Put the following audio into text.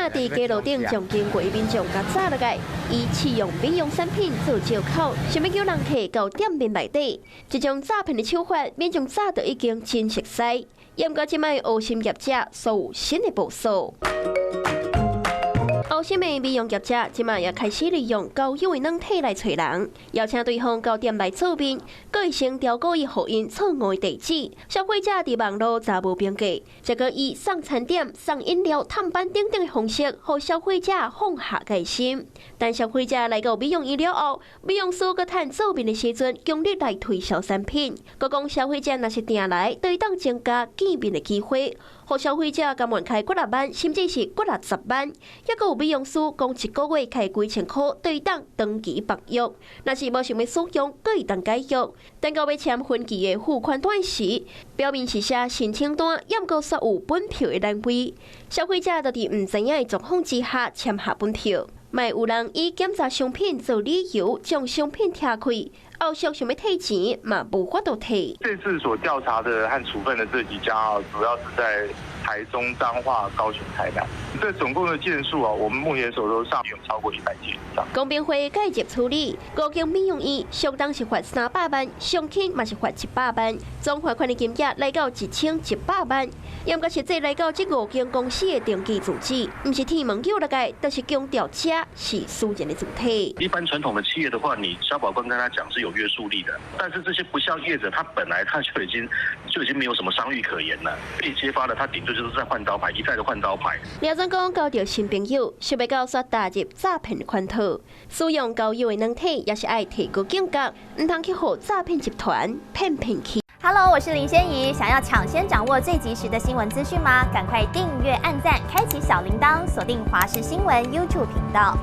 仔伫街路顶将经过民众甲炸落来，以试用美容产品做借口，想要叫人客到店面内底。这种诈骗的手法，民众早就已经真熟悉。严格即卖黑心业者所有新的部署。黑心的美容业者即卖也开始利用交友的软体来找人，邀请对方到店内做面，佮会先调故意互因错误的地址。消费者伫网络查无评价，再佮以送餐点、送饮料、探班等等的方式，互消费者放下戒心。但消费者来到美容院了后，美容师佮趁做面的时阵，强力来推销产品，佮讲消费者若是定来，就会当增加见面的机会。互消费者甘愿开几60万，甚至是几60万，也佮有美容师讲一个月开几千块，对当长期绑约。若是无想要使用，佮会当解约。但到要签分期的付款单时，表面是写申请单，也毋过煞有本票的单位。消费者就伫毋知影的状况之下签下本票，卖有人以检查商品做理由，将商品拆开。后续想要退钱，嘛无法度退。这次所调查的和处分的这几家啊，主要是在台中、彰化、高雄、台南。这总共的件数啊，我们目前手头上有超过100件以上。公平会介入处理，高间美容院相当是罚300万，上轻嘛是罚700万，总罚款的金额来到1100万。严格实际来到这5间公司的登记主旨，不是天门叫落来，但是强调这是私人的主体。一般传统的企业的话，你消保官跟他讲是有约束力的，但是这些不肖业者，他本来他就已经没有什么商誉可言了，被揭发了，他顶多就是在换招牌，一再的换招牌。廖总讲交到新朋友，想要教唆踏入诈骗的圈套，使用交友的软体也是爱提高警觉，唔通去互诈骗集团骗去。Hello， 我是林仙怡，想要抢先掌握最及时的新闻资讯吗？赶快订阅、按赞、开启小铃铛，锁定华视新闻 YouTube 频道。